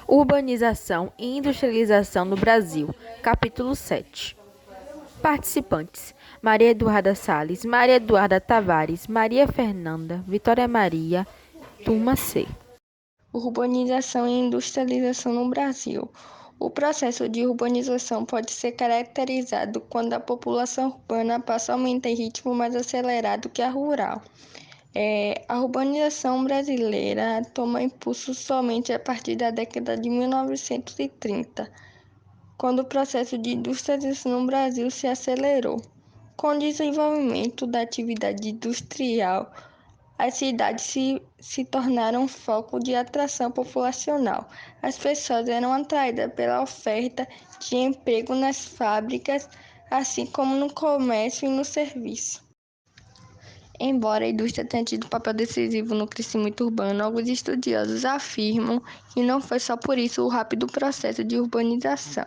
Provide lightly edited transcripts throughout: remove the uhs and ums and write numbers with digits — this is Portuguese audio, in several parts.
Urbanização e industrialização no Brasil. Capítulo 7. Participantes: Maria Eduarda Salles, Maria Eduarda Tavares, Maria Fernanda, Vitória Maria, turma C. Urbanização e industrialização no Brasil. O processo de urbanização pode ser caracterizado quando a população urbana passa a aumentar em ritmo mais acelerado que a rural. A urbanização brasileira toma impulso somente a partir da década de 1930, quando o processo de industrialização no Brasil se acelerou. Com o desenvolvimento da atividade industrial, as cidades se tornaram foco de atração populacional. As pessoas eram atraídas pela oferta de emprego nas fábricas, assim como no comércio e no serviço. Embora a indústria tenha tido papel decisivo no crescimento urbano, alguns estudiosos afirmam que não foi só por isso o rápido processo de urbanização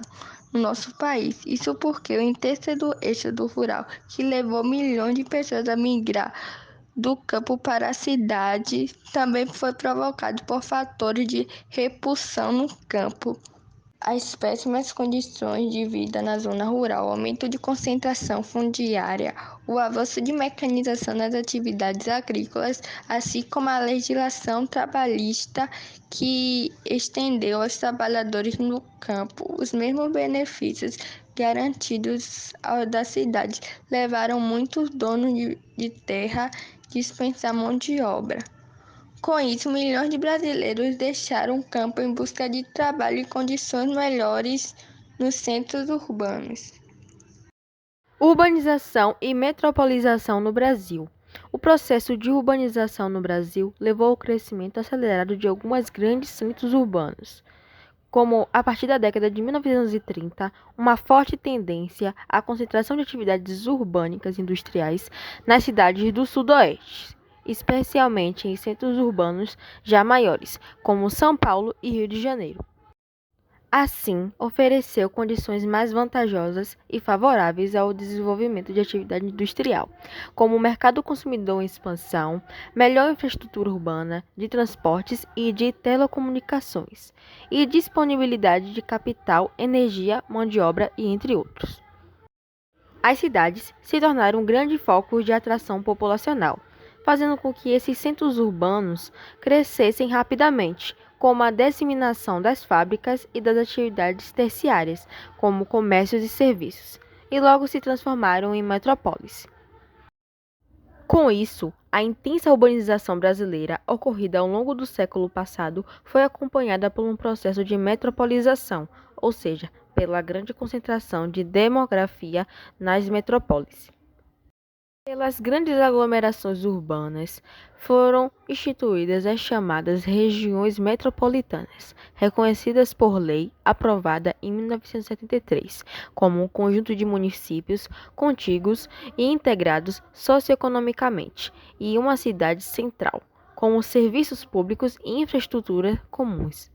no nosso país. Isso porque o intenso êxodo rural, que levou milhões de pessoas a migrar do campo para a cidade, também foi provocado por fatores de repulsão no campo. As péssimas condições de vida na zona rural, o aumento de concentração fundiária, o avanço de mecanização nas atividades agrícolas, assim como a legislação trabalhista que estendeu aos trabalhadores no campo os mesmos benefícios garantidos aos da cidade, levaram muitos donos de terra a dispensar mão de obra. Com isso, milhões de brasileiros deixaram o campo em busca de trabalho e condições melhores nos centros urbanos. Urbanização e metropolização no Brasil. O processo de urbanização no Brasil levou ao crescimento acelerado de alguns grandes centros urbanos, como, a partir da década de 1930, uma forte tendência à concentração de atividades urbânicas industriais nas cidades do Sudoeste, especialmente em centros urbanos já maiores, como São Paulo e Rio de Janeiro. Assim, ofereceu condições mais vantajosas e favoráveis ao desenvolvimento de atividade industrial, como o mercado consumidor em expansão, melhor infraestrutura urbana, de transportes e de telecomunicações, e disponibilidade de capital, energia, mão de obra e entre outros. As cidades se tornaram um grande foco de atração populacional, fazendo com que esses centros urbanos crescessem rapidamente, como a disseminação das fábricas e das atividades terciárias, como comércios e serviços, e logo se transformaram em metrópoles. Com isso, a intensa urbanização brasileira ocorrida ao longo do século passado foi acompanhada por um processo de metropolização, ou seja, pela grande concentração de demografia nas metrópoles. Pelas grandes aglomerações urbanas, foram instituídas as chamadas regiões metropolitanas, reconhecidas por lei aprovada em 1973, como um conjunto de municípios contíguos e integrados socioeconomicamente, e uma cidade central, com serviços públicos e infraestrutura comuns.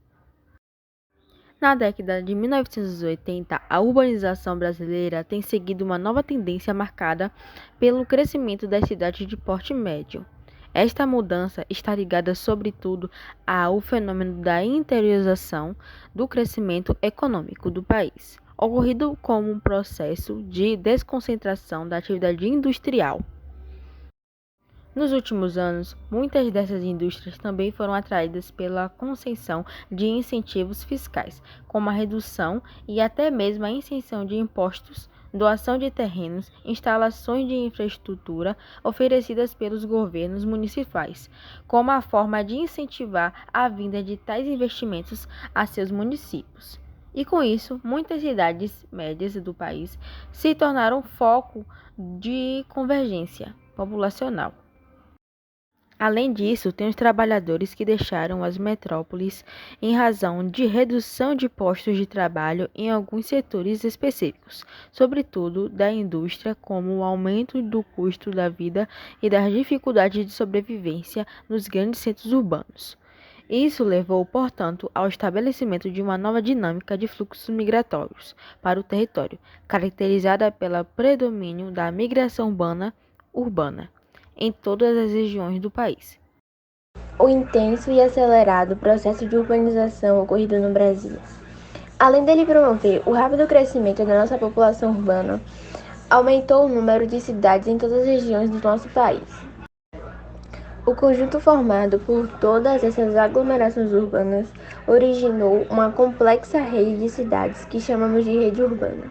Na década de 1980, a urbanização brasileira tem seguido uma nova tendência marcada pelo crescimento das cidades de porte médio. Esta mudança está ligada, sobretudo, ao fenômeno da interiorização do crescimento econômico do país, ocorrido como um processo de desconcentração da atividade industrial. Nos últimos anos, muitas dessas indústrias também foram atraídas pela concessão de incentivos fiscais, como a redução e até mesmo a isenção de impostos, doação de terrenos, instalações de infraestrutura oferecidas pelos governos municipais, como a forma de incentivar a vinda de tais investimentos a seus municípios. E com isso, muitas cidades médias do país se tornaram foco de convergência populacional. Além disso, tem os trabalhadores que deixaram as metrópoles em razão de redução de postos de trabalho em alguns setores específicos, sobretudo da indústria, como o aumento do custo da vida e das dificuldades de sobrevivência nos grandes centros urbanos. Isso levou, portanto, ao estabelecimento de uma nova dinâmica de fluxos migratórios para o território, caracterizada pelo predomínio da migração urbana em todas as regiões do país. o intenso e acelerado processo de urbanização ocorrido no Brasil. Além dele promover o rápido crescimento da nossa população urbana, aumentou o número de cidades em todas as regiões do nosso país. O conjunto formado por todas essas aglomerações urbanas originou uma complexa rede de cidades que chamamos de rede urbana.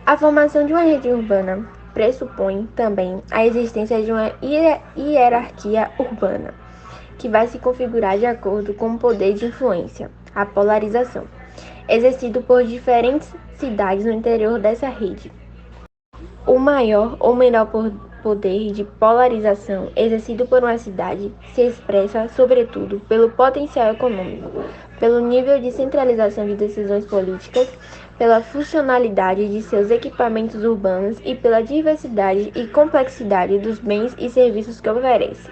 A formação de uma rede urbana pressupõe também a existência de uma hierarquia urbana, que vai se configurar de acordo com o poder de influência, a polarização, exercido por diferentes cidades no interior dessa rede. O maior ou menor poder de polarização exercido por uma cidade se expressa, sobretudo, pelo potencial econômico, pelo nível de centralização de decisões políticas, pela funcionalidade de seus equipamentos urbanos e pela diversidade e complexidade dos bens e serviços que oferece.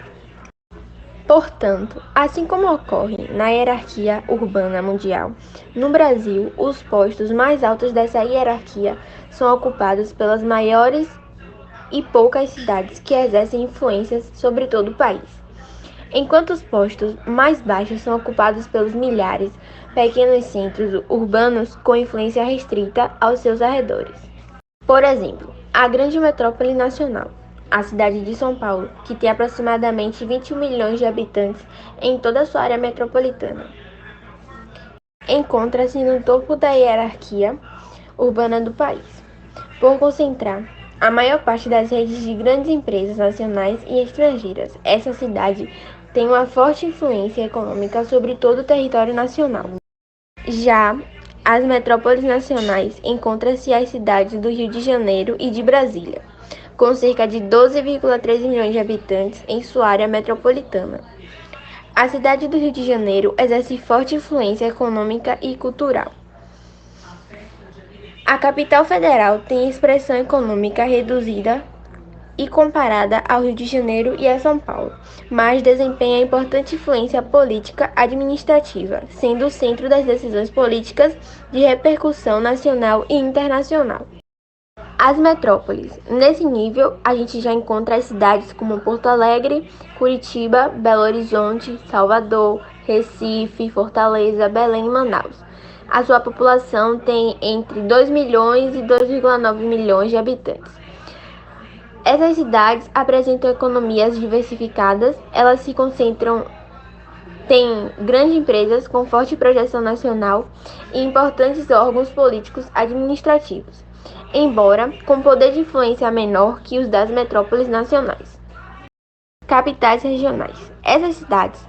Portanto, assim como ocorre na hierarquia urbana mundial, no Brasil, os postos mais altos dessa hierarquia são ocupados pelas maiores e poucas cidades que exercem influências sobre todo o país, enquanto os postos mais baixos são ocupados pelos milhares pequenos centros urbanos com influência restrita aos seus arredores. Por exemplo, a grande metrópole nacional, a cidade de São Paulo, que tem aproximadamente 21 milhões de habitantes em toda a sua área metropolitana, encontra-se no topo da hierarquia urbana do país, por concentrar a maior parte das redes de grandes empresas nacionais e estrangeiras. Essa cidade tem uma forte influência econômica sobre todo o território nacional. Já as metrópoles nacionais encontram-se as cidades do Rio de Janeiro e de Brasília, com cerca de 12,3 milhões de habitantes em sua área metropolitana. A cidade do Rio de Janeiro exerce forte influência econômica e cultural. A capital federal tem expressão econômica reduzida e comparada ao Rio de Janeiro e a São Paulo, mas desempenha importante influência política administrativa, sendo o centro das decisões políticas de repercussão nacional e internacional. As metrópoles. Nesse nível, a gente já encontra as cidades como Porto Alegre, Curitiba, Belo Horizonte, Salvador, Recife, Fortaleza, Belém e Manaus. A sua população tem entre 2 milhões e 2,9 milhões de habitantes. Essas cidades apresentam economias diversificadas, elas se concentram, têm grandes empresas com forte projeção nacional e importantes órgãos políticos administrativos, embora com poder de influência menor que os das metrópoles nacionais. Capitais regionais. Essas cidades,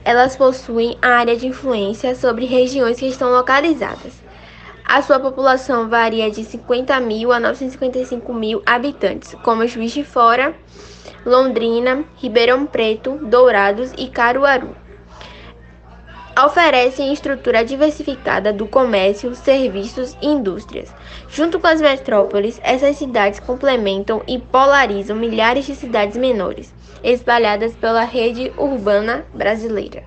elas possuem a área de influência sobre regiões que estão localizadas. A sua população varia de 50 mil a 955 mil habitantes, como Juiz de Fora, Londrina, Ribeirão Preto, Dourados e Caruaru. Oferecem estrutura diversificada do comércio, serviços e indústrias. Junto com as metrópoles, essas cidades complementam e polarizam milhares de cidades menores, espalhadas pela rede urbana brasileira.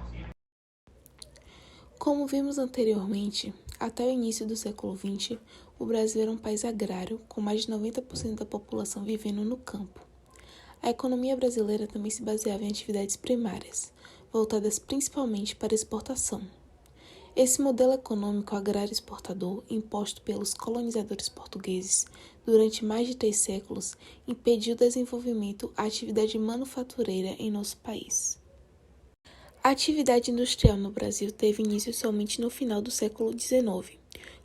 Como vimos anteriormente, até o início do século XX, o Brasil era um país agrário, com mais de 90% da população vivendo no campo. A economia brasileira também se baseava em atividades primárias, voltadas principalmente para a exportação. Esse modelo econômico agrário exportador, imposto pelos colonizadores portugueses durante mais de 3 séculos, impediu o desenvolvimento da atividade manufatureira em nosso país. A atividade industrial no Brasil teve início somente no final do século XIX,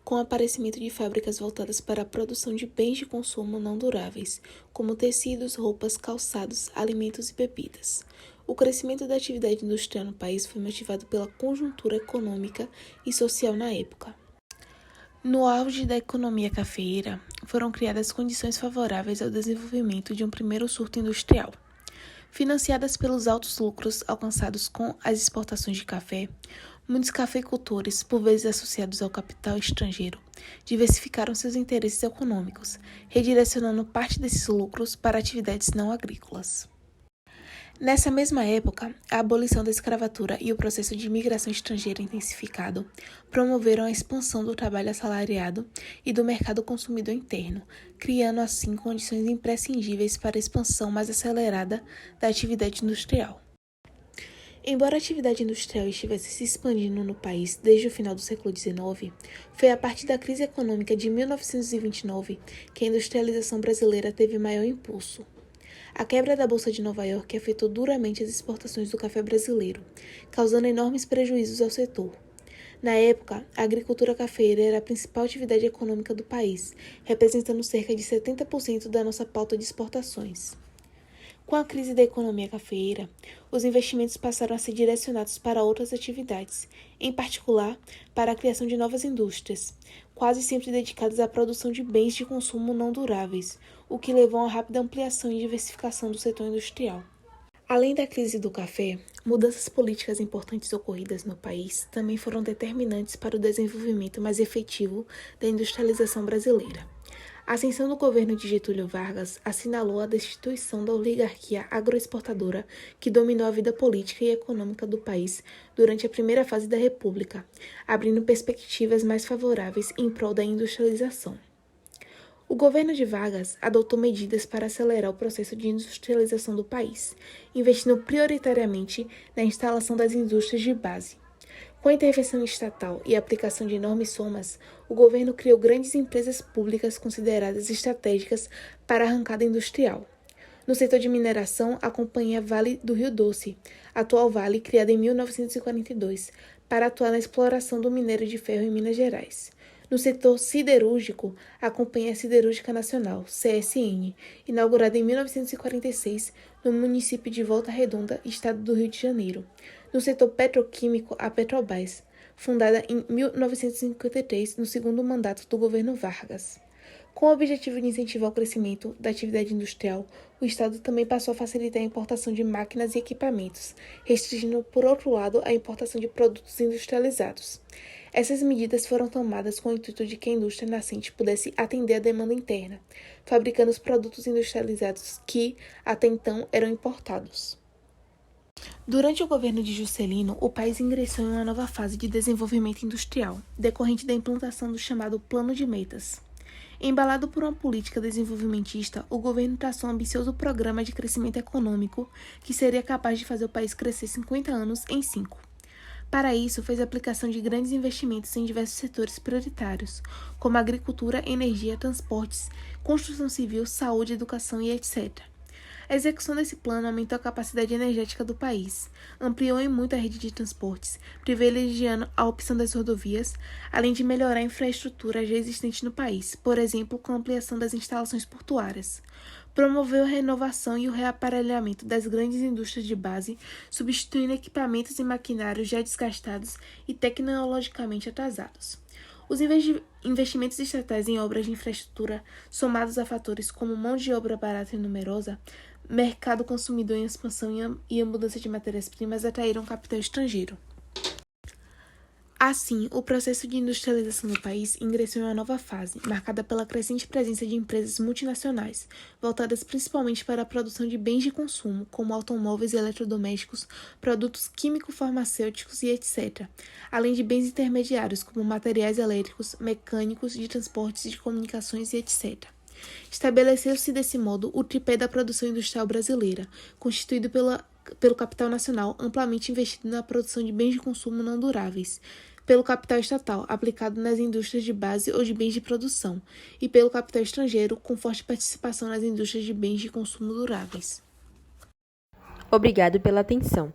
com o aparecimento de fábricas voltadas para a produção de bens de consumo não duráveis, como tecidos, roupas, calçados, alimentos e bebidas. O crescimento da atividade industrial no país foi motivado pela conjuntura econômica e social na época. No auge da economia cafeeira, foram criadas condições favoráveis ao desenvolvimento de um primeiro surto industrial. Financiadas pelos altos lucros alcançados com as exportações de café, muitos cafeicultores, por vezes associados ao capital estrangeiro, diversificaram seus interesses econômicos, redirecionando parte desses lucros para atividades não agrícolas. Nessa mesma época, a abolição da escravatura e o processo de imigração estrangeira intensificado promoveram a expansão do trabalho assalariado e do mercado consumidor interno, criando assim condições imprescindíveis para a expansão mais acelerada da atividade industrial. Embora a atividade industrial estivesse se expandindo no país desde o final do século XIX, foi a partir da crise econômica de 1929 que a industrialização brasileira teve maior impulso. A quebra da Bolsa de Nova York afetou duramente as exportações do café brasileiro, causando enormes prejuízos ao setor. Na época, a agricultura cafeeira era a principal atividade econômica do país, representando cerca de 70% da nossa pauta de exportações. Com a crise da economia cafeeira, os investimentos passaram a ser direcionados para outras atividades, em particular para a criação de novas indústrias, quase sempre dedicadas à produção de bens de consumo não duráveis, o que levou a uma rápida ampliação e diversificação do setor industrial. Além da crise do café, mudanças políticas importantes ocorridas no país também foram determinantes para o desenvolvimento mais efetivo da industrialização brasileira. A ascensão do governo de Getúlio Vargas assinalou a destituição da oligarquia agroexportadora que dominou a vida política e econômica do país durante a primeira fase da República, abrindo perspectivas mais favoráveis em prol da industrialização. O governo de Vargas adotou medidas para acelerar o processo de industrialização do país, investindo prioritariamente na instalação das indústrias de base. Com a intervenção estatal e a aplicação de enormes somas, o governo criou grandes empresas públicas consideradas estratégicas para a arrancada industrial. No setor de mineração, a companhia Vale do Rio Doce, atual Vale, criada em 1942, para atuar na exploração do minério de ferro em Minas Gerais. No setor siderúrgico, a Companhia Siderúrgica Nacional, CSN, inaugurada em 1946 no município de Volta Redonda, estado do Rio de Janeiro. No setor petroquímico, a Petrobras, fundada em 1953 no segundo mandato do governo Vargas. Com o objetivo de incentivar o crescimento da atividade industrial, o Estado também passou a facilitar a importação de máquinas e equipamentos, restringindo, por outro lado, a importação de produtos industrializados. Essas medidas foram tomadas com o intuito de que a indústria nascente pudesse atender a demanda interna, fabricando os produtos industrializados que, até então, eram importados. Durante o governo de Juscelino, o país ingressou em uma nova fase de desenvolvimento industrial, decorrente da implantação do chamado Plano de Metas. Embalado por uma política desenvolvimentista, o governo traçou um ambicioso programa de crescimento econômico que seria capaz de fazer o país crescer 50 anos em 5. Para isso, fez a aplicação de grandes investimentos em diversos setores prioritários, como agricultura, energia, transportes, construção civil, saúde, educação e etc. A execução desse plano aumentou a capacidade energética do país, ampliou em muito a rede de transportes, privilegiando a opção das rodovias, além de melhorar a infraestrutura já existente no país, por exemplo, com a ampliação das instalações portuárias. Promoveu a renovação e o reaparelhamento das grandes indústrias de base, substituindo equipamentos e maquinários já desgastados e tecnologicamente atrasados. Os investimentos estatais em obras de infraestrutura, somados a fatores como mão de obra barata e numerosa, mercado consumidor em expansão e a mudança de matérias-primas, atraíram capital estrangeiro. Assim, o processo de industrialização do país ingressou em uma nova fase, marcada pela crescente presença de empresas multinacionais, voltadas principalmente para a produção de bens de consumo, como automóveis e eletrodomésticos, produtos químico-farmacêuticos e etc., além de bens intermediários, como materiais elétricos, mecânicos, de transportes, de comunicações e etc. Estabeleceu-se desse modo o tripé da produção industrial brasileira, constituído pelo capital nacional amplamente investido na produção de bens de consumo não duráveis, pelo capital estatal aplicado nas indústrias de base ou de bens de produção, e pelo capital estrangeiro com forte participação nas indústrias de bens de consumo duráveis. Obrigado pela atenção.